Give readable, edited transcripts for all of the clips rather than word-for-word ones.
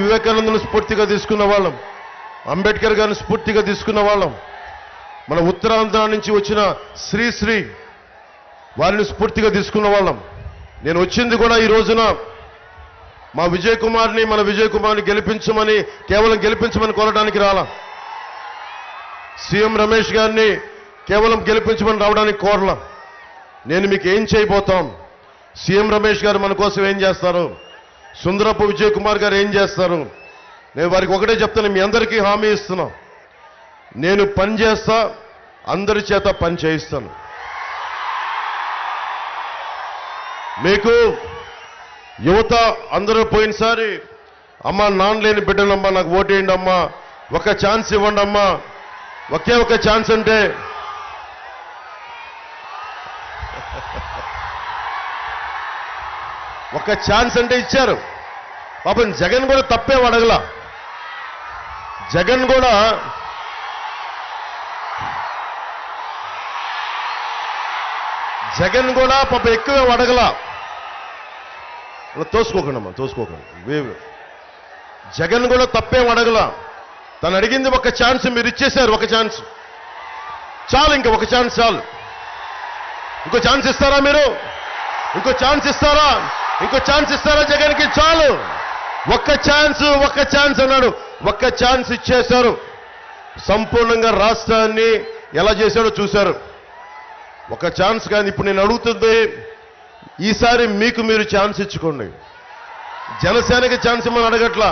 వివేకానందను స్ఫూర్తిగా తీసుకున్న వాళ్ళం, అంబేద్కర్ గారిని స్ఫూర్తిగా తీసుకున్న వాళ్ళం, మన ఉత్తరాంధ్ర నుంచి వచ్చిన శ్రీశ్రీ వారిని స్ఫూర్తిగా తీసుకున్న వాళ్ళం. నేను వచ్చింది కూడా ఈ రోజున మన విజయ్ కుమార్ని గెలిపించమని, కేవలం గెలిపించమని కోరడానికి రాలా. సీఎం రమేష్ గారిని కేవలం గెలిపించమని రావడానికి కోరలా. నేను మీకు ఏం చేయబోతాం, సీఎం రమేష్ గారు మన కోసం ఏం చేస్తారు, సుందరపు విజయ్ కుమార్ గారు ఏం చేస్తారు, నేను వారికి ఒకటే చెప్తాను, మీ అందరికీ హామీ ఇస్తున్నా, నేను పని చేస్తా, అందరి చేత పని చేయిస్తాను. మీకు యువత అందరూ పోయినసారి అమ్మా నాన్న లేని బిడ్డనమ్మా నాకు ఓటేయండి అమ్మా, ఒక ఛాన్స్ ఇవ్వండి అమ్మా, ఒకే ఒక ఛాన్స్ అంటే ఒక ఛాన్స్ అంటే ఇచ్చారు. పాపం జగన్ కూడా తప్పే అడగల. జగన్ కూడా పాప ఎక్కువే అడగల. తోసుకోకండి. జగన్ కూడా తప్పేం అడగల. తను అడిగింది ఒక ఛాన్స్, మీరు ఇచ్చేశారు. ఒక ఛాన్స్ చాలు, ఇంకా ఒక ఛాన్స్ చాలు. ఇంకో ఛాన్స్ ఇస్తారా మీరు? ఇంకో ఛాన్స్ ఇస్తారా జగన్కి? చాలు, ఒక్క ఛాన్స్ అన్నాడు. ఒక్క ఛాన్స్ ఇచ్చేశారు. సంపూర్ణంగా రాష్ట్రాన్ని ఎలా చేశాడో చూశారు. ఒక ఛాన్స్. కానీ ఇప్పుడు నేను అడుగుతుంది, ఈసారి మీకు మీరు ఛాన్స్ ఇచ్చుకోండి. జనసేనకి ఛాన్స్ ఇవ్వమని అడగట్లా,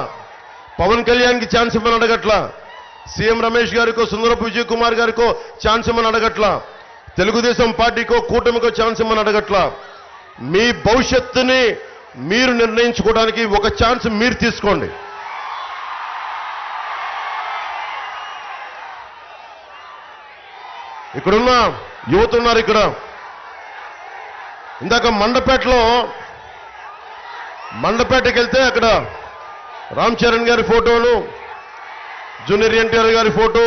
పవన్ కళ్యాణ్కి ఛాన్స్ ఇవ్వమని అడగట్లా, సీఎం రమేష్ గారికో సుందరపు విజయ్ కుమార్ గారికో ఛాన్స్ ఇవ్వమని అడగట్లా, తెలుగుదేశం పార్టీకో కూటమికో ఛాన్స్ ఇవ్వమని అడగట్లా. మీ భవిష్యత్తుని మీరు నిర్ణయించుకోవడానికి ఒక ఛాన్స్ మీరు తీసుకోండి. ఇక్కడున్న యువత ఉన్నారు. ఇక్కడ ఇందాక మండపేటకి వెళ్తే అక్కడ రామ్ చరణ్ గారి ఫోటోలు, జూనియర్ ఎన్టీఆర్ గారి ఫోటో,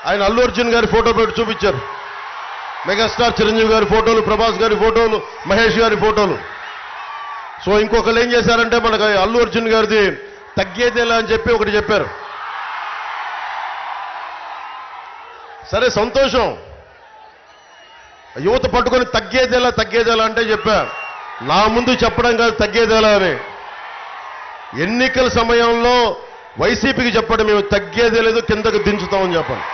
ఆయన అల్లు అర్జున్ గారి ఫోటో పెట్టి చూపించారు. మెగాస్టార్ చిరంజీవి గారి ఫోటోలు, ప్రభాస్ గారి ఫోటోలు, మహేష్ గారి ఫోటోలు. సో ఇంకొకరు ఏం చేశారంటే, మనకు అల్లు అర్జున్ గారిది తగ్గేదేలా అని చెప్పి ఒకటి చెప్పారు. సరే సంతోషం, యువత పట్టుకొని తగ్గేదేలా అంటే చెప్పా. నా ముందు చెప్పడం కాదు తగ్గేదేలా అని. ఎన్నికల సమయంలో వైసీపీకి చెప్పండి, మేము తగ్గేదే లేదు, కిందకు దించుతామని చెప్పండి.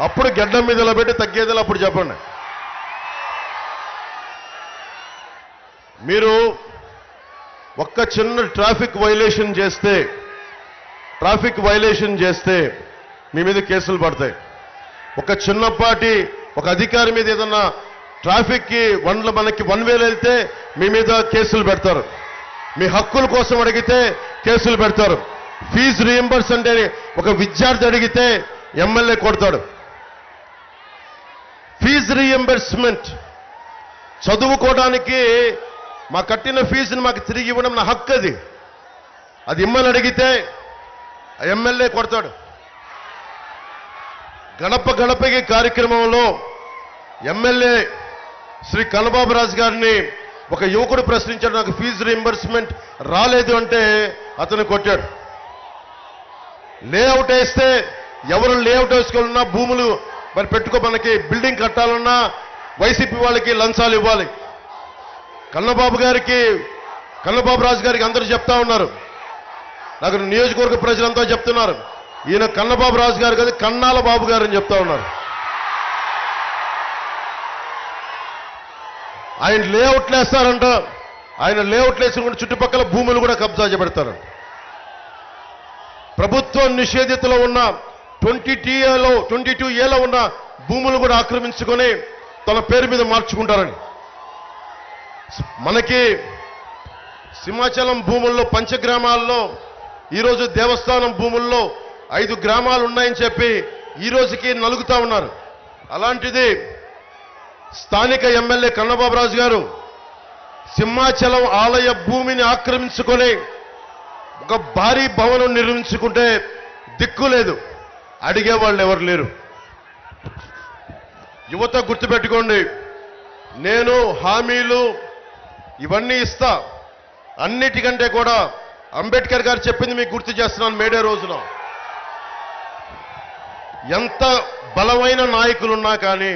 అప్పుడు గడ్డం మీద ఇలా పెట్టి తగ్గేదేలా అప్పుడు చెప్పండి. మీరు ఒక్క చిన్న ట్రాఫిక్ వైలేషన్ చేస్తే మీ మీద కేసులు పడతాయి. ఒక చిన్నపాటి ఒక అధికారి మీద ఏదన్నా ట్రాఫిక్కి మనకి 1 వే వెళ్తే మీ మీద కేసులు పెడతారు. మీ హక్కుల కోసం అడిగితే కేసులు పెడతారు. ఫీజు రీయింబర్స్ అంటే ఒక విద్యార్థి అడిగితే ఎమ్మెల్యే కొడతాడు. ఫీజు రీయింబర్స్మెంట్, చదువుకోవడానికి మా కట్టిన ఫీజుని మాకు తిరిగి ఇవ్వడం నా హక్కు. అది ఇమ్మని అడిగితే ఎమ్మెల్యే కొడతాడు. గడపకి కార్యక్రమంలో ఎమ్మెల్యే శ్రీ కన్నబాబు రాజు గారిని ఒక యువకుడు ప్రశ్నించాడు, నాకు ఫీజు రీయింబర్స్మెంట్ రాలేదు అంటే అతను కొట్టాడు. లేఅవుట్ వేస్తే ఎవరు లేఅవుట్ వేసుకోవాలన్నా, భూములు మరి మనకి బిల్డింగ్ కట్టాలన్నా వైసీపీ వాళ్ళకి లంచాలు ఇవ్వాలి. కన్నబాబు రాజు గారికి అందరూ చెప్తా ఉన్నారు, నాకు నియోజకవర్గ ప్రజలంతా చెప్తున్నారు, ఈయన కన్నబాబు రాజు గారు కాదు, కన్నాల బాబు గారు అని చెప్తా ఉన్నారు. ఆయన లేఅవుట్లు వేస్తారంట. ఆయన లేఅవుట్లు వేసుకుంటే చుట్టుపక్కల భూములు కూడా కబ్జా చేపెడతారు. ప్రభుత్వం నిషేధితలో ఉన్న 22Aలో ఉన్న భూములు కూడా ఆక్రమించుకొని తన పేరు మీద మార్చుకుంటారని. మనకి సింహాచలం భూముల్లో, పంచగ్రామాల్లో ఈరోజు దేవస్థానం భూముల్లో 5 గ్రామాలు ఉన్నాయని చెప్పి ఈ రోజుకి నలుగుతా ఉన్నారు. అలాంటిది స్థానిక ఎమ్మెల్యే కన్నబాబు రాజు గారు సింహాచలం ఆలయ భూమిని ఆక్రమించుకొని ఒక భారీ భవనం నిర్మించుకుంటే దిక్కు లేదు, అడిగేవాళ్ళు ఎవరు లేరు. యువత గుర్తుపెట్టుకోండి, నేను హామీలు ఇవన్నీ ఇస్తా, అన్నిటికంటే కూడా అంబేద్కర్ గారు చెప్పింది మీకు గుర్తు చేస్తున్నాను. మేడే రోజున ఎంత బలమైన నాయకులున్నా కానీ,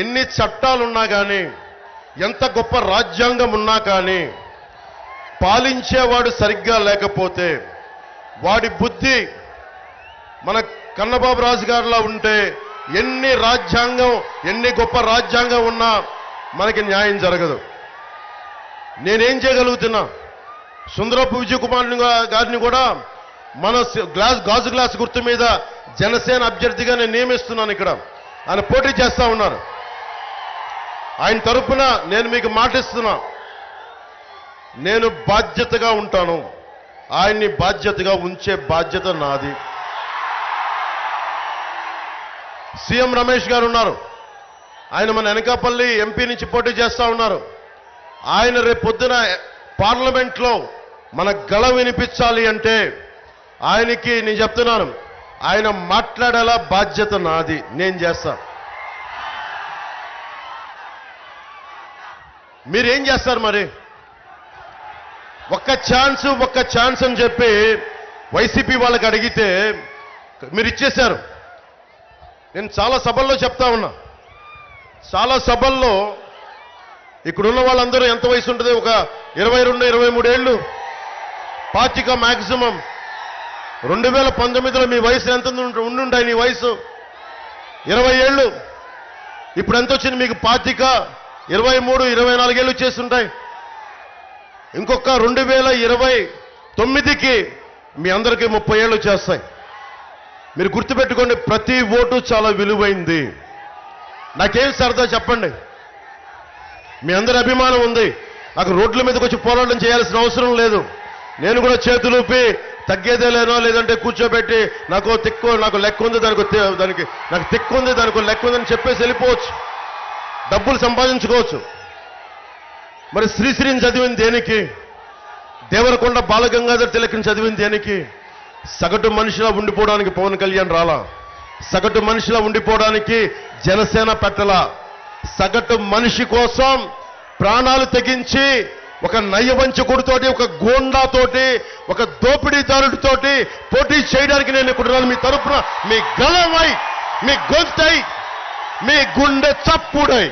ఎన్ని చట్టాలున్నా కానీ, ఎంత గొప్ప రాజ్యాంగం ఉన్నా కానీ, పాలించేవాడు సరిగ్గా లేకపోతే వాడి బుద్ధి మన కన్నబాబు రాజు గారిలా ఉంటే ఎన్ని గొప్ప రాజ్యాంగం ఉన్నా మనకి న్యాయం జరగదు. నేనేం చేయగలుగుతున్నా? సుందరపు విజయ్ కుమార్ గారిని కూడా మన గాజు గ్లాస్ గుర్తు మీద జనసేన అభ్యర్థిగా నేను నియమిస్తున్నాను. ఇక్కడ ఆయన పోటీ చేస్తా ఉన్నారు. ఆయన తరపున నేను మీకు మాటిస్తున్నా, నేను బాధ్యతగా ఉంటాను. ఆయన్ని బాధ్యతగా ఉంచే బాధ్యత నాది. సీఎం రమేష్ గారు ఉన్నారు. ఆయన మన అనకాపల్లి ఎంపీ నుంచి పోటీ చేస్తా ఉన్నారు. ఆయన రేపు పొద్దున పార్లమెంట్లో మన గళ వినిపించాలి అంటే ఆయనకి నేను చెప్తున్నాను, ఆయన మాట్లాడేలా బాధ్యత నాది. నేను చేస్తా. మీరేం చేస్తారు మరి? ఒక్క ఛాన్స్ అని చెప్పి వైసీపీ వాళ్ళకి అడిగితే మీరు ఇచ్చేశారు. నేను చాలా సభల్లో చెప్తా ఉన్నా. చాలా సభల్లో ఇక్కడున్న వాళ్ళందరూ ఎంత వయసు ఉంటుంది? ఒక 22-23 ఏళ్ళు, 25 మ్యాక్సిమం. 2019లో మీ వయసు ఎంత ఉండుంటాయి? నీ వయసు 20 ఏళ్ళు. ఇప్పుడు ఎంత వచ్చింది మీకు? 25, 23, 24 ఏళ్ళు చేస్తుంటాయి. ఇంకొక 2029కి మీ అందరికీ 30 ఏళ్ళు చేస్తాయి. మీరు గుర్తుపెట్టుకోండి, ప్రతి ఓటు చాలా విలువైంది. నాకేం సరదా చెప్పండి? మీ అందరి అభిమానం ఉంది. నాకు రోడ్ల మీదకి వచ్చి పోరాటం చేయాల్సిన అవసరం లేదు. నేను కూడా చేతులూపి తగ్గేదే లేనో, లేదంటే కూర్చోబెట్టి నాకు లెక్క ఉంది, దానికి నాకు తిక్కు ఉంది, దానికి లెక్క ఉందని చెప్పేసి వెళ్ళిపోవచ్చు. డబ్బులు సంపాదించుకోవచ్చు. మరి శ్రీశ్రీని చదివింది దేనికి? దేవరకొండ బాలగంగాధర్ తిలక్ని చదివింది దేనికి? సగటు మనిషిలా ఉండిపోవడానికి పవన్ కళ్యాణ్ రాలా. సగటు మనిషిలా ఉండిపోవడానికి జనసేన పెట్టలా. సగటు మనిషి కోసం ప్రాణాలు తెగించి ఒక నయ్యవంచకుడితోటి, ఒక గోండాతోటి, ఒక దోపిడీదారుడితోటి పోటీ చేయడానికి నేను ఇక్కడ మీ తరపున మీ గలమై, మీ గొంతై, మీ గుండె చప్పుడై.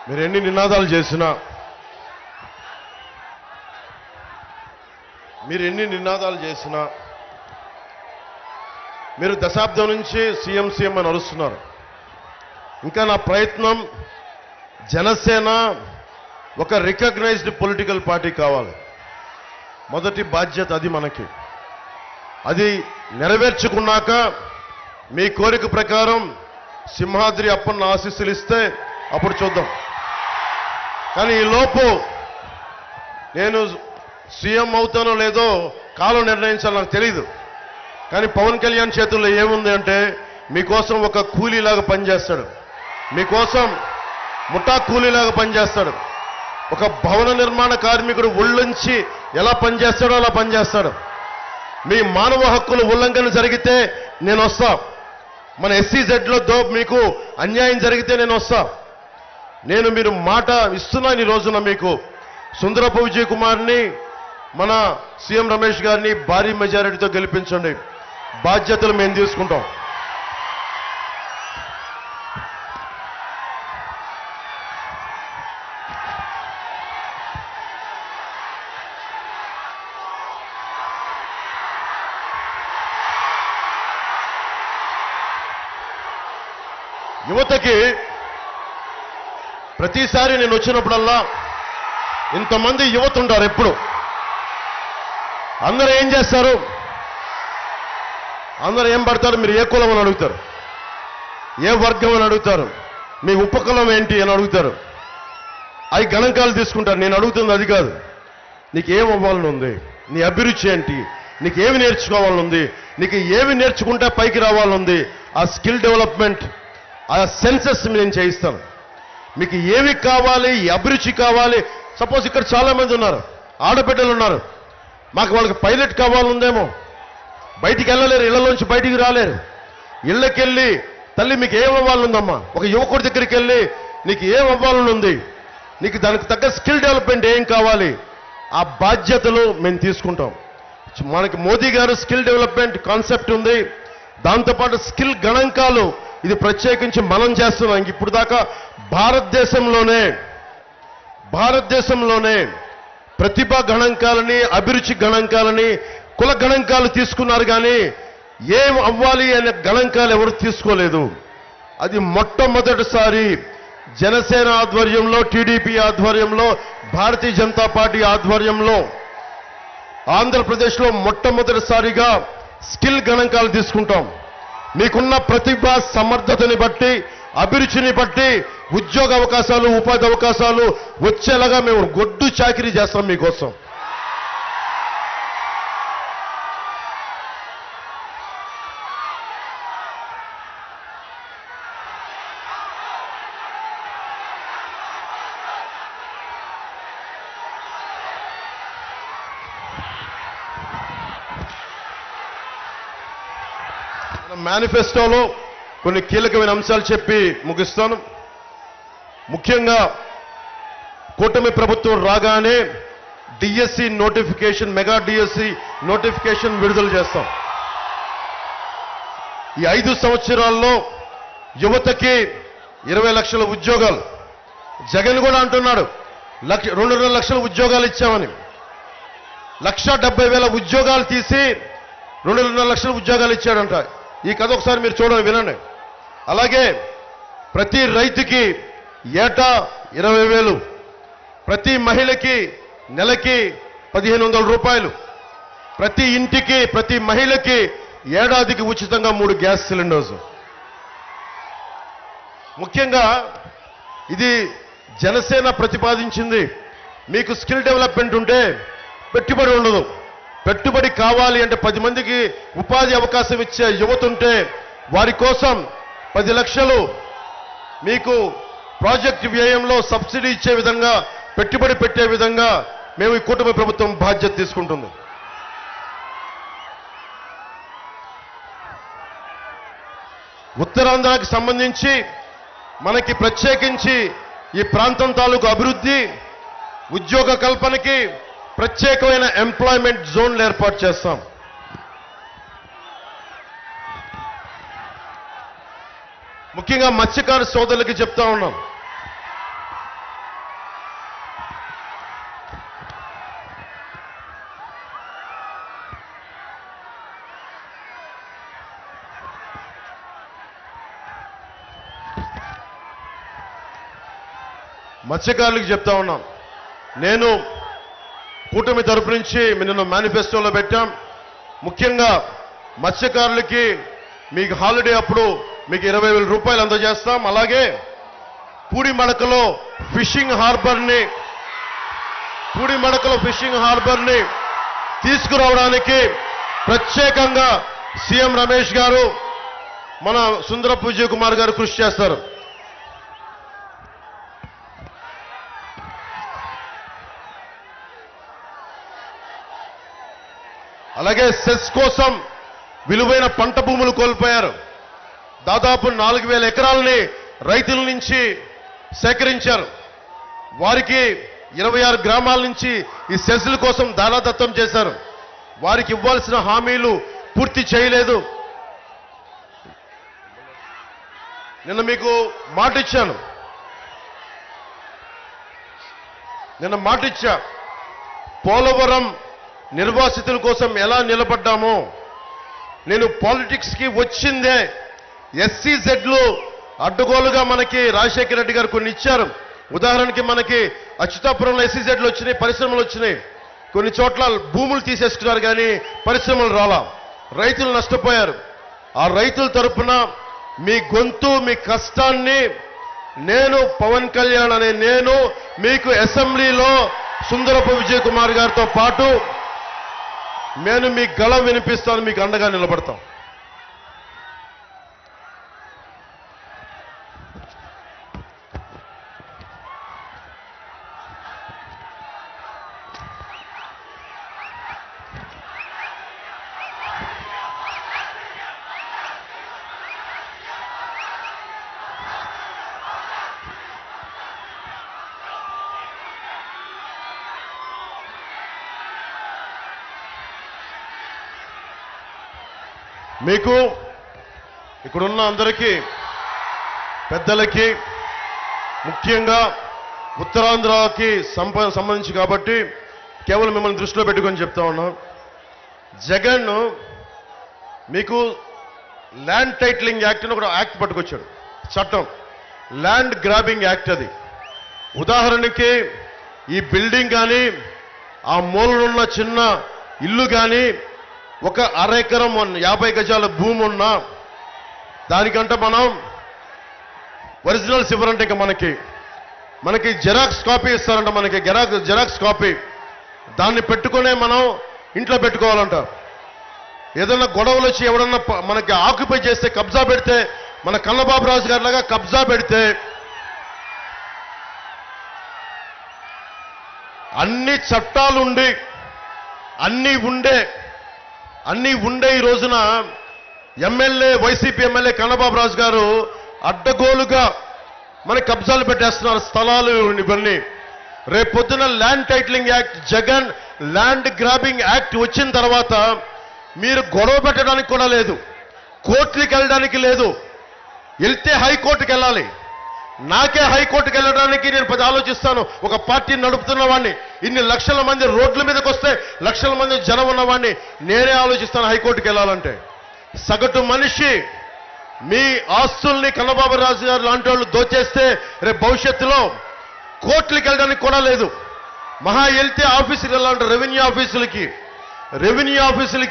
మీరు ఎన్ని నినాదాలు చేసినా, మీరు దశాబ్దం నుంచి సీఎం అని అరుస్తున్నారు. ఇంకా నా ప్రయత్నం జనసేన ఒక రికగ్నైజ్డ్ పొలిటికల్ పార్టీ కావాలి. మొదటి బాధ్యత అది మనకి. అది నెరవేర్చుకున్నాక మీ కోరిక ప్రకారం సింహాద్రి అప్పన్న ఆశీస్సులు ఇస్తే అప్పుడు చూద్దాం. కానీ ఈ లోపు నేను సీఎం అవుతానో లేదో కాలం నిర్ణయించాలో నాకు తెలీదు. కానీ పవన్ కళ్యాణ్ చేతుల్లో ఏముంది అంటే, మీకోసం ఒక కూలీలాగా పనిచేస్తాడు. మీకోసం ముఠా కూలీలాగా పనిచేస్తాడు. ఒక భవన నిర్మాణ కార్మికుడు ఒళ్ళొంచి ఎలా పనిచేస్తాడో అలా పనిచేస్తాడు. మీ మానవ హక్కుల ఉల్లంఘన జరిగితే నేను వస్తా. మన SEZలో మీకు అన్యాయం జరిగితే నేను వస్తా. మీరు మాట ఇస్తున్నాను ఈ రోజున మీకు. సుందరపు విజయ్ కుమార్ని, మన సీఎం రమేష్ గారిని భారీ మెజారిటీతో గెలిపించండి. బాధ్యతలు మేము తీసుకుంటాం. యువతకి ప్రతిసారి నేను వచ్చినప్పుడల్లా ఇంతమంది యువత ఉంటారు. ఎప్పుడు అందరూ ఏం చేస్తారు? అందరూ ఏం పడతారు? మీరు ఏ కులం అని అడుగుతారు, ఏ వర్గం అని అడుగుతారు, మీ ఉపకులం ఏంటి అని అడుగుతారు. అవి గణాంకాలు తీసుకుంటారు. నేను అడుగుతుంది అది కాదు. నీకు ఏం అవ్వాలని ఉంది? నీ అభిరుచి ఏంటి? నీకు ఏమి నేర్చుకోవాలనుంది, నీకు ఏమి నేర్చుకుంటే పైకి రావాలనుంది, ఆ స్కిల్ డెవలప్మెంట్, ఆ సెన్సెస్ నేను చేయిస్తాను. మీకు ఏమి కావాలి, అభిరుచి కావాలి. సపోజ్ ఇక్కడ చాలా మంది ఉన్నారు, ఆడబిడ్డలు ఉన్నారు, మాకు వాళ్ళకి పైలట్ కావాలందేమో, బయటికి వెళ్ళలేరు, ఇళ్లలోంచి బయటికి రాలేరు. ఇళ్ళకెళ్ళి తల్లి మీకు ఏం అవ్వాలనుందమ్మా, ఒక యువకుడి దగ్గరికి వెళ్ళి నీకు ఏం అవ్వాలనుంది, నీకు దానికి తగ్గ స్కిల్ డెవలప్మెంట్ ఏం కావాలి, ఆ బాధ్యతలు మేము తీసుకుంటాం. మనకి మోదీ గారు స్కిల్ డెవలప్మెంట్ కాన్సెప్ట్ ఉంది, దాంతోపాటు స్కిల్ గణాంకాలు ఇది ప్రత్యేకించి మనం చేస్తున్నాం. ఇప్పుడు దాకా భారతదేశంలోనే ప్రతిభా గణాంకాలని, అభిరుచి గణాంకాలని, కుల గణాంకాలు తీసుకున్నారు, కానీ ఏం అవ్వాలి అనే గణాంకాలు ఎవరు తీసుకోలేదు. అది మొట్టమొదటిసారి జనసేన ఆధ్వర్యంలో, టీడీపీ ఆధ్వర్యంలో, భారతీయ జనతా పార్టీ ఆధ్వర్యంలో ఆంధ్రప్రదేశ్లో మొట్టమొదటిసారిగా స్కిల్ గణాంకాలు తీసుకుంటాం. మీకున్న ప్రతిభ సమర్థతని బట్టి, అభిరుచిని బట్టి ఉద్యోగ అవకాశాలు, ఉపాధి అవకాశాలు వచ్చేలాగా మేము గొడ్డు చాకిరీ చేస్తాం మీకోసం. మేనిఫెస్టోలో కొన్ని కీలకమైన అంశాలు చెప్పి ముగిస్తాను. ముఖ్యంగా కూటమి ప్రభుత్వం రాగానే DSC notification, mega DSC notification విడుదల చేస్తాం. ఈ 5 సంవత్సరాల్లో యువతకి 20 లక్షల ఉద్యోగాలు. జగన్ కూడా అంటున్నాడు 2.5 లక్షల ఉద్యోగాలు ఇచ్చామని. 1,70,000 ఉద్యోగాలు తీసి 2.5 లక్షల ఉద్యోగాలు ఇచ్చాడంట. ఈ కథ ఒకసారి మీరు చూడండి, వినండి. అలాగే ప్రతి రైతుకి ఏటా 20,000, ప్రతి మహిళకి నెలకి 1,500 రూపాయలు, ప్రతి ఇంటికి, ప్రతి మహిళకి ఏడాదికి ఉచితంగా 3 గ్యాస్ సిలిండర్స్. ముఖ్యంగా ఇది జనసేన ప్రతిపాదించింది. మీకు స్కిల్ డెవలప్మెంట్ ఉంటే పెట్టుబడి ఉండదు. పెట్టుబడి కావాలి అంటే 10 మందికి ఉపాధి అవకాశం ఇచ్చే యువత ఉంటే వారి కోసం 10 లక్షలు మీకు ప్రాజెక్టు వ్యయంలో సబ్సిడీ ఇచ్చే విధంగా, పెట్టుబడి పెట్టే విధంగా మేము ఈ కూటమి ప్రభుత్వం బాధ్యత తీసుకుంటుంది. ఉత్తరాంధ్రకి సంబంధించి మనకి ప్రత్యేకించి ఈ ప్రాంతం తాలూకు అభివృద్ధి, ఉద్యోగ కల్పనకి ప్రత్యేకమైన ఎంప్లాయ్మెంట్ జోన్లు ఏర్పాటు చేస్తాం. ముఖ్యంగా మత్స్యకార సోదరులకి చెప్తా ఉన్నాం, మత్స్యకారులకు చెప్తా ఉన్నాం. నేను కూటమి తరపు నుంచి నిన్న మేనిఫెస్టోలో పెట్టాం. ముఖ్యంగా మత్స్యకారులకి మీకు హాలిడే అప్పుడు మీకు 20,000 రూపాయలు అందజేస్తాం. అలాగే పూడిమడకలో ఫిషింగ్ హార్బర్ని తీసుకురావడానికి ప్రత్యేకంగా సీఎం రమేష్ గారు, మన సుందరపు విజయ్ కుమార్ గారు కృషి చేస్తారు. అలాగే సెస్ కోసం విలువైన పంట భూములు కోల్పోయారు. దాదాపు 4,000 ఎకరాలని రైతుల నుంచి సేకరించారు. వారికి 26 గ్రామాల నుంచి ఈ సెస్ల కోసం దానాదత్తం చేశారు. వారికి ఇవ్వాల్సిన హామీలు పూర్తి చేయలేదు. నిన్న మీకు మాట ఇచ్చా, పోలవరం నిర్వాసితుల కోసం ఎలా నిలబడ్డామో, నేను పాలిటిక్స్కి వచ్చిందే SCZలు అడ్డగోలుగా మనకి రాజశేఖర రెడ్డి గారు కొన్ని ఇచ్చారు. ఉదాహరణకి మనకి అచ్యుతాపురంలో SCZలు వచ్చినాయి, పరిశ్రమలు వచ్చినాయి. కొన్ని చోట్ల భూములు తీసేసుకున్నారు, కానీ పరిశ్రమలు రాలా, రైతులు నష్టపోయారు. ఆ రైతుల తరపున మీ గొంతు, మీ కష్టాన్ని నేను పవన్ కళ్యాణ్ అనే నేను మీకు అసెంబ్లీలో సుందరపు విజయ్ కుమార్ గారితో పాటు నేను మీ గళం వినిపిస్తాను, మీకు అండగా నిలబడతాం. మీకు ఇక్కడున్న అందరికీ పెద్దలకి ముఖ్యంగా ఉత్తరాంధ్రకి సంబంధించి కాబట్టి కేవలం మిమ్మల్ని దృష్టిలో పెట్టుకొని చెప్తా ఉన్నాం. జగన్ మీకు ల్యాండ్ టైటిలింగ్ యాక్ట్ అని ఒక యాక్ట్ పట్టుకొచ్చాడు, చట్టం, ల్యాండ్ గ్రాబింగ్ యాక్ట్. అది ఉదాహరణకి ఈ బిల్డింగ్ కానీ ఆ మూలనున్న చిన్న ఇల్లు కానీ ఒక అరెకరం 50 గజాల భూమి ఉన్నా దానికంటే మనం ఒరిజినల్స్ ఇవ్వరంటే ఇంకా మనకి జెరాక్స్ కాపీ ఇస్తారంట, మనకి జెరాక్స్ కాపీ. దాన్ని పెట్టుకునే మనం ఇంట్లో పెట్టుకోవాలంట. ఏదన్నా గొడవలు వచ్చి ఎవడన్నా మనకి ఆక్యుపై చేస్తే, కబ్జా పెడితే, మన కన్నబాబు రాజు గారి లాగా కబ్జా పెడితే అన్ని చట్టాలుండి అన్నీ ఉండే ఈ రోజున వైసీపీ ఎమ్మెల్యే కన్నబాబు రాజు గారు అడ్డగోలుగా మనకి కబ్జాలు పెట్టేస్తున్నారు, స్థలాలు ఇవన్నీ. రేపొద్దున land titling act, Jagan land grabbing act వచ్చిన తర్వాత మీరు గొడవ పెట్టడానికి కూడా లేదు, కోర్టుకి వెళ్ళడానికి లేదు. వెళ్తే హైకోర్టుకి వెళ్ళాలి. నాకే హైకోర్టుకి వెళ్ళడానికి నేను ఆలోచిస్తాను. ఒక పార్టీని నడుపుతున్న వాడిని, ఇన్ని లక్షల మంది రోడ్ల మీదకి వస్తే లక్షల మంది జనం ఉన్నవాడిని నేనే ఆలోచిస్తాను హైకోర్టుకి వెళ్ళాలంటే. సగటు మనిషి మీ ఆస్తుల్ని కన్నబాబు రాజు గారు లాంటి వాళ్ళు దోచేస్తే రేపు భవిష్యత్తులో కోర్టులకు వెళ్ళడానికి కూడా లేదు. మహా వెళ్తే ఆఫీసుకి వెళ్ళాలంటే రెవెన్యూ ఆఫీసులకి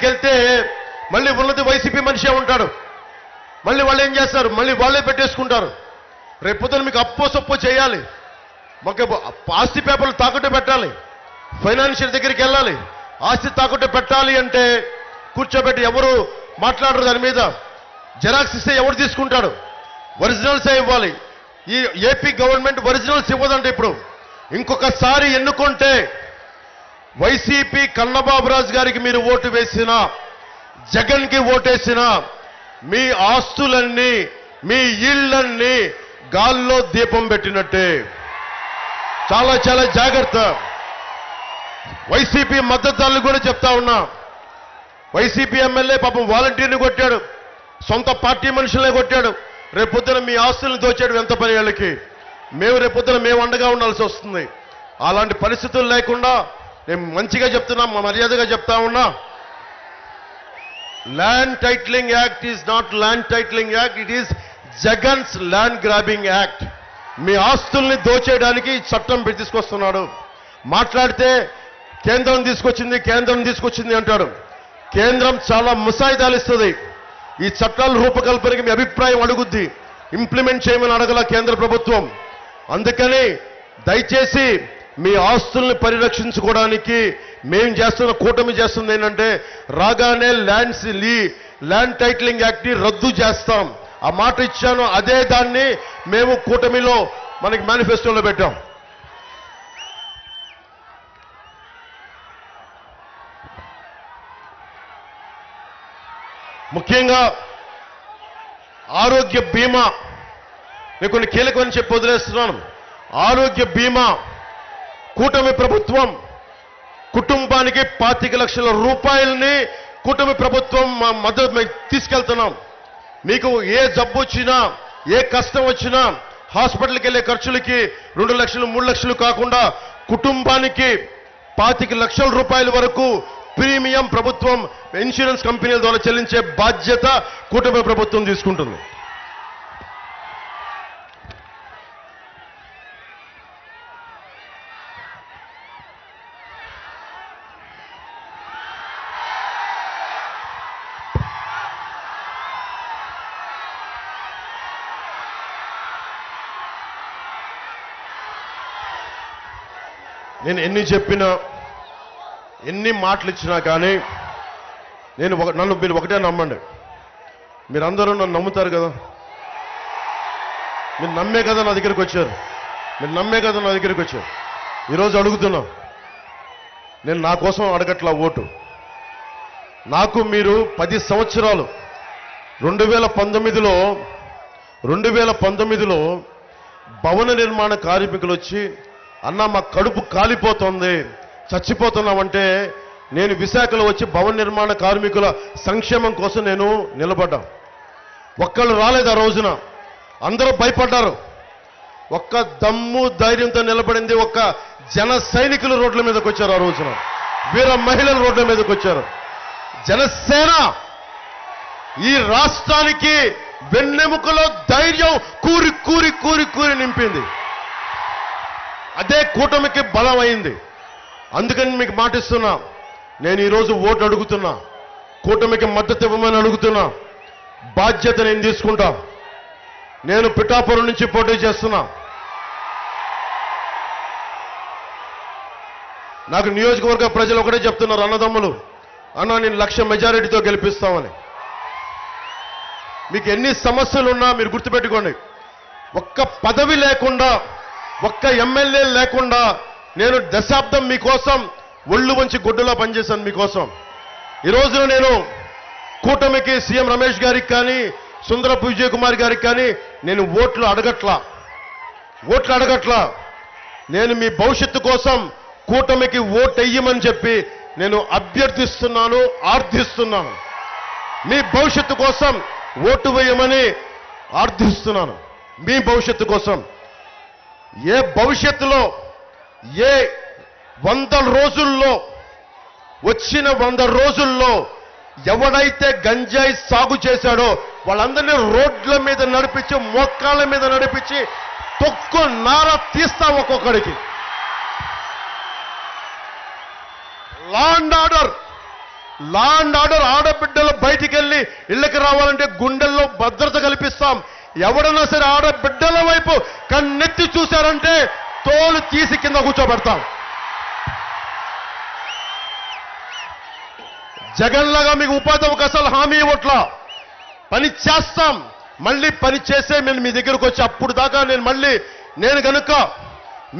వెళ్తే మళ్ళీ ఉన్నది వైసీపీ మనిషే ఉంటాడు. మళ్ళీ వాళ్ళు ఏం చేస్తారు, మళ్ళీ వాళ్ళే పెట్టేసుకుంటారు. రేపొద్దున మీకు అప్పో సొప్పో చేయాలి, మాకు ఆస్తి పేపర్లు తాకట్టు పెట్టాలి, ఫైనాన్షియల్ దగ్గరికి వెళ్ళాలి, ఆస్తి తాకట్టు పెట్టాలి అంటే కూర్చోబెట్టి ఎవరు మాట్లాడరు. దాని మీద జెరాక్స్ ఇస్తే ఎవరు తీసుకుంటాడు? ఒరిజినల్సే ఇవ్వాలి. ఈ ఏపీ గవర్నమెంట్ ఒరిజినల్స్ ఇవ్వదంటే ఇప్పుడు ఇంకొకసారి ఎన్నుకుంటే వైసీపీ కన్నబాబు రాజు గారికి మీరు ఓటు వేసినా, జగన్కి ఓటేసినా మీ ఆస్తులన్నీ, మీ ఇళ్లన్నీ గాల్లో దీపం పెట్టినట్టే. చాలా చాలా జాగ్రత్త. వైసీపీ మద్దతుదారులు కూడా చెప్తా ఉన్నా, వైసీపీ ఎమ్మెల్యే పాపం వాలంటీర్ని కొట్టాడు, సొంత పార్టీ మనుషులనే కొట్టాడు. రేపొద్దున మీ ఆస్తులను దోచాడు ఎంత పని వాళ్ళకి. రేపొద్దున మేము అండగా ఉండాల్సి వస్తుంది. అలాంటి పరిస్థితులు లేకుండా నేను మంచిగా చెప్తున్నా, మర్యాదగా చెప్తా ఉన్నా, land titling act is not land titling act, it is Jagan's land grabbing act. మీ ఆస్తుల్ని దోచేయడానికి చట్టం తీసుకొస్తున్నాడు. మాట్లాడితే కేంద్రం తీసుకొచ్చింది అంటాడు. కేంద్రం చాలా ముసాయిదాలు ఇస్తుంది. ఈ చట్టాల రూపకల్పనకి మీ అభిప్రాయం అడుగుద్ది, ఇంప్లిమెంట్ చేయమని అడగల కేంద్ర ప్రభుత్వం. అందుకని దయచేసి మీ ఆస్తుల్ని పరిరక్షించుకోవడానికి మేము చేస్తున్న, కూటమి చేస్తుంది ఏంటంటే రాగానే ల్యాండ్ టైటిలింగ్ యాక్ట్ ని రద్దు చేస్తాం. ఆ మాట ఇచ్చాను. అదే దాన్ని మేము కూటమిలో మనకి మేనిఫెస్టోలో పెట్టాం. ముఖ్యంగా ఆరోగ్య బీమా నేను కొన్ని కీలకమని చెప్పి వదిలేస్తున్నాను. ఆరోగ్య బీమా కూటమి ప్రభుత్వం కుటుంబానికి 25 లక్షల రూపాయలని కూటమి ప్రభుత్వం మద్దతు తీసుకెళ్తున్నాం. మీకు ఏ జబ్బు వచ్చినా, ఏ కష్టం వచ్చినా హాస్పిటల్కి వెళ్ళే ఖర్చులకి 2 లక్షలు 3 లక్షలు కాకుండా కుటుంబానికి 25 లక్షల రూపాయల వరకు ప్రీమియం ప్రభుత్వం ఇన్సూరెన్స్ కంపెనీల ద్వారా చెల్లించే బాధ్యత కూటమి ప్రభుత్వం తీసుకుంటుంది. నేను ఎన్ని చెప్పినా, ఎన్ని మాటలు ఇచ్చినా కానీ నన్ను మీరు ఒకటే నమ్మండి. మీరందరూ నన్ను నమ్ముతారు కదా. మీరు నమ్మే కదా నా దగ్గరికి వచ్చారు. ఈరోజు అడుగుతున్నా. నేను నా కోసం అడగట్లా ఓటు. నాకు మీరు 10 సంవత్సరాలు 2019లో భవన నిర్మాణ కార్మికులు వచ్చి, అన్న మా కడుపు కాలిపోతుంది, చచ్చిపోతున్నామంటే నేను విశాఖలో వచ్చి భవన నిర్మాణ కార్మికుల సంక్షేమం కోసం నేను నిలబడ్డా. ఒక్కళ్ళు రాలేదు ఆ రోజున. అందరూ భయపడ్డారు. ఒక్క దమ్ము ధైర్యంతో నిలబడింది ఒక్క జన సైనికులు రోడ్ల మీదకి వచ్చారు. ఆ రోజున వీర మహిళలు రోడ్ల మీదకి వచ్చారు. జనసేన ఈ రాష్ట్రానికి వెన్నెముకలో ధైర్యం కూరి కూరి కూరి కూరి నింపింది. అదే కూటమికి బలం అయింది. అందుకని మీకు మాటిస్తున్నా, నేను ఈరోజు ఓటు అడుగుతున్నా. కూటమికి మద్దతు ఇవ్వమని అడుగుతున్నా. బాధ్యత నేను తీసుకుంటా. నేను పిఠాపురం నుంచి పోటీ చేస్తున్నా. నాకు నియోజకవర్గ ప్రజలు ఒకటే చెప్తున్నారు, అన్నదమ్ములు, అన్న నేను 1,00,000 మెజారిటీతో గెలిపిస్తామని. మీకు ఎన్ని సమస్యలున్నా మీరు గుర్తుపెట్టుకోండి, ఒక్క పదవి లేకుండా, ఒక్క ఎమ్మెల్యే లేకుండా నేను దశాబ్దం మీకోసం ఒళ్ళు వంచి గుడ్డులా పనిచేశాను మీకోసం. ఈ రోజున నేను కూటమికి సీఎం రమేష్ గారికి కానీ, సుందరపు విజయ్ కుమార్ గారికి కానీ నేను ఓట్లు అడగట్లా. నేను మీ భవిష్యత్తు కోసం కూటమికి ఓటెయ్యమని చెప్పి నేను అభ్యర్థిస్తున్నాను, ఆర్థిస్తున్నాను. మీ భవిష్యత్తు కోసం ఓటు వేయమని ఆర్థిస్తున్నాను. మీ భవిష్యత్తు కోసం. ఏ భవిష్యత్తులో, ఏ 100 రోజుల్లో, వచ్చిన 100 రోజుల్లో ఎవడైతే గంజాయి సాగు చేశాడో వాళ్ళందరినీ రోడ్ల మీద నడిపించి, మోకాళ్ళ మీద నడిపించి తొక్కు నార తీస్తాం ఒక్కొక్కడికి. లా అండ్ ఆర్డర్ ఆడబిడ్డలు బయటికి వెళ్ళి ఇళ్ళకి రావాలంటే గుండెల్లో భద్రత కల్పిస్తాం. ఎవడన్నా సరే ఆడబిడ్డల వైపు కన్నెత్తి చూశారంటే తోలు తీసి కింద కూర్చోబెడతాం. జగన్లాగా మీకు ఉపాధి అవకాశాలు హామీ ఇవ్వట్లా. పని చేస్తాం. మళ్ళీ పని చేసే నేను మీ దగ్గరకు వచ్చి అప్పుడు దాకా నేను కనుక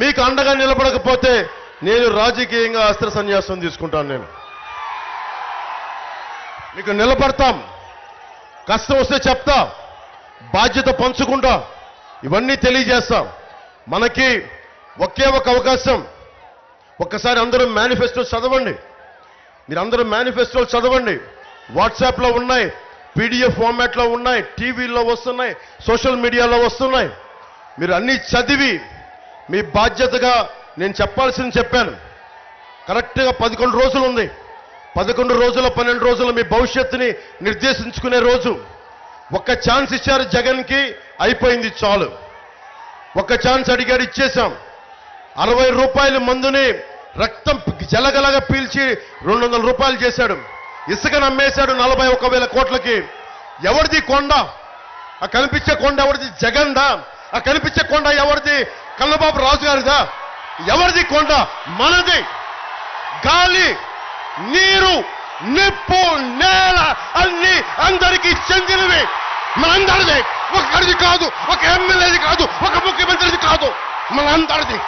మీకు అండగా నిలబడకపోతే నేను రాజకీయంగా అస్త్ర సన్యాసం తీసుకుంటాను. నేను మీకు నిలబడతాం. కష్టం వస్తే చెప్తా, బాధ్యత పంచుకుంటా, ఇవన్నీ తెలియజేస్తాం. మనకి ఒకే ఒక అవకాశం. ఒక్కసారి అందరూ మేనిఫెస్టో చదవండి. మీరందరూ మేనిఫెస్టోలు చదవండి. వాట్సాప్లో ఉన్నాయి, పీడిఎఫ్ ఫార్మాట్లో ఉన్నాయి, టీవీలో వస్తున్నాయి, సోషల్ మీడియాలో వస్తున్నాయి. మీరు అన్నీ చదివి మీ బాధ్యతగా నేను చెప్పాల్సింది చెప్పాను. కరెక్ట్గా 11 రోజులు ఉంది. 11 రోజుల 12 రోజులు మీ భవిష్యత్తుని నిర్దేశించుకునే రోజు. ఒక్క ఛాన్స్ ఇచ్చారు జగన్కి, అయిపోయింది, చాలు. ఒక్క ఛాన్స్ అడిగాడు, ఇచ్చేశాం. 60 రూపాయల మందుని రక్తం జలగలగా పీల్చి 200 రూపాయలు చేశాడు. ఇసుక నమ్మేశాడు 41,000 కోట్లకి. ఎవరిది కొండ? ఆ కనిపించే కొండ ఎవరిది? జగన్దా? ఆ కనిపించే కొండ ఎవరిది? కన్నబాబు రాజు గారిదా? ఎవరిది కొండ? మనది. గాలి, నీరు, నిప్పు, నేల అన్ని అందరికీ చెందినవి. మనందరిది. ఒకరిది కాదు, ఒక ఎమ్మెల్యేది కాదు, ఒక ముఖ్యమంత్రిది కాదు, మనందరిది.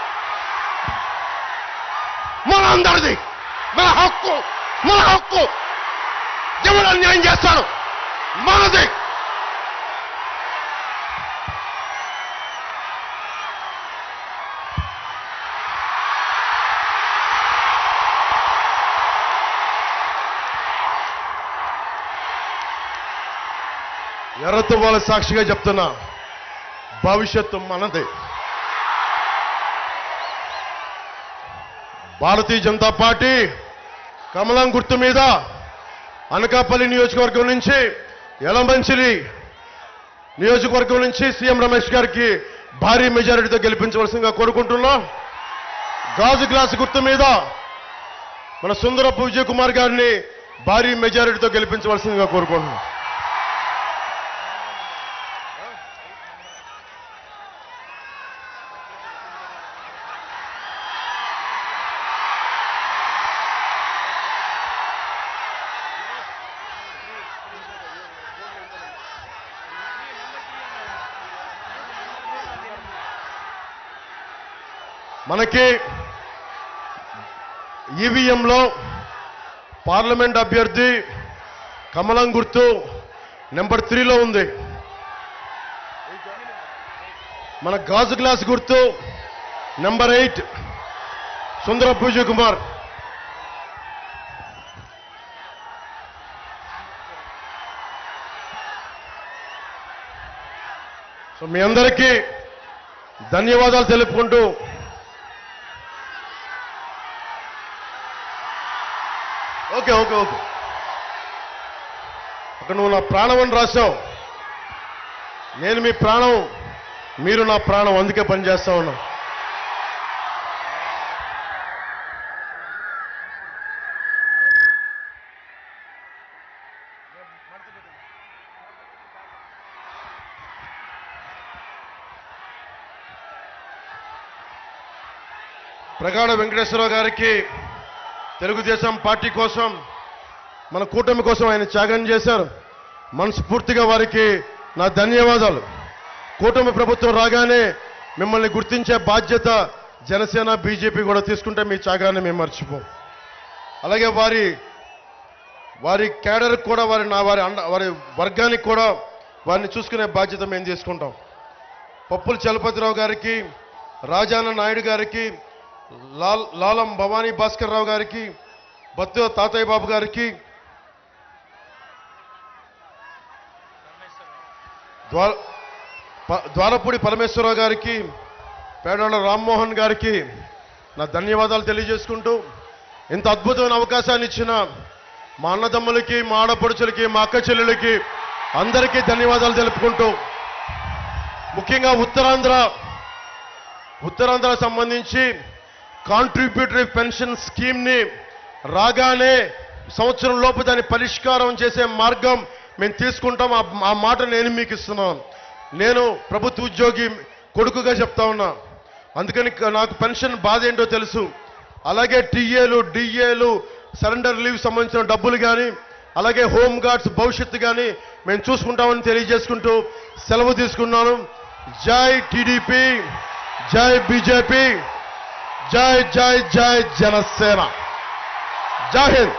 మన హక్కు. ఎవరు అన్యాయం చేస్తారు? మనది. ఎర్రతో వాళ్ళ సాక్షిగా చెప్తున్నా, భవిష్యత్తు మనది. భారతీయ జనతా పార్టీ కమలం గుర్తు మీద అనకాపల్లి నియోజకవర్గం నుంచి, యలమంచిలి నియోజకవర్గం నుంచి సీఎం రమేష్ గారికి భారీ మెజారిటీతో గెలిపించవలసిందిగా కోరుకుంటున్నా. గాజు గ్లాసు గుర్తు మీద మన సుందరపు విజయ్ కుమార్ గారిని భారీ మెజారిటీతో గెలిపించవలసిందిగా కోరుకుంటున్నాం. మనకి ఈవీఎంలో పార్లమెంట్ అభ్యర్థి కమలం గుర్తు నెంబర్ 3లో ఉంది. మన గాజు గ్లాస్ గుర్తు నెంబర్ 8 సుందర పూజ కుమార్. సో మీ అందరికీ ధన్యవాదాలు తెలుపుకుంటూ ఓకే ఓకే ఓకే అక్కడ నువ్వు నా ప్రాణం అని రాశావు. నేను మీ ప్రాణం, మీరు నా ప్రాణం, అందుకే పనిచేస్తా ఉన్నా. ప్రగాఢ వెంకటేశ్వరరావు గారికి తెలుగుదేశం పార్టీ కోసం, మన కూటమి కోసం ఆయన త్యాగం చేశారు. మనస్ఫూర్తిగా వారికి నా ధన్యవాదాలు. కూటమి ప్రభుత్వం రాగానే మిమ్మల్ని గుర్తించే బాధ్యత జనసేన బీజేపీ కూడా తీసుకుంటే మీ త్యాగాన్ని మేము మర్చిపోం. అలాగే వారి క్యాడర్కి కూడా వారి వర్గానికి కూడా వారిని చూసుకునే బాధ్యత మేము తీసుకుంటాం. పప్పుల చలపతిరావు గారికి, రాజాన నాయుడు గారికి, లాలం భవానీ భాస్కర్ రావు గారికి, బత్తు తాతయ్య బాబు గారికి, ద్వారపూడి పరమేశ్వరరావు గారికి, పేడాడ రామ్మోహన్ గారికి నా ధన్యవాదాలు తెలియజేసుకుంటూ, ఇంత అద్భుతమైన అవకాశాన్ని ఇచ్చిన మా అన్నదమ్ములకి, మా ఆడపడుచులకి, మా అక్క చెల్లెలకి అందరికీ ధన్యవాదాలు తెలుపుకుంటూ, ముఖ్యంగా ఉత్తరాంధ్ర సంబంధించి కాంట్రిబ్యూటరీ పెన్షన్ స్కీమ్ని రాగానే సంవత్సరం లోపు దాన్ని పరిష్కారం చేసే మార్గం మేము తీసుకుంటాం. ఆ మాట నేను మీకు ఇస్తున్నాను. నేను ప్రభుత్వ ఉద్యోగి కొడుకుగా చెప్తా ఉన్నా, అందుకని నాకు పెన్షన్ బాధ ఏంటో తెలుసు. అలాగే టీఏలు, డిఏలు, సరెండర్ లీవ్ సంబంధించిన డబ్బులు కానీ, అలాగే హోమ్ గార్డ్స్ భవిష్యత్తు కానీ మేము చూసుకుంటామని తెలియజేసుకుంటూ సెలవు తీసుకున్నాను. జై టీడీపీ, జై బీజేపీ, జై జై జై జనసేన. జై హింద్.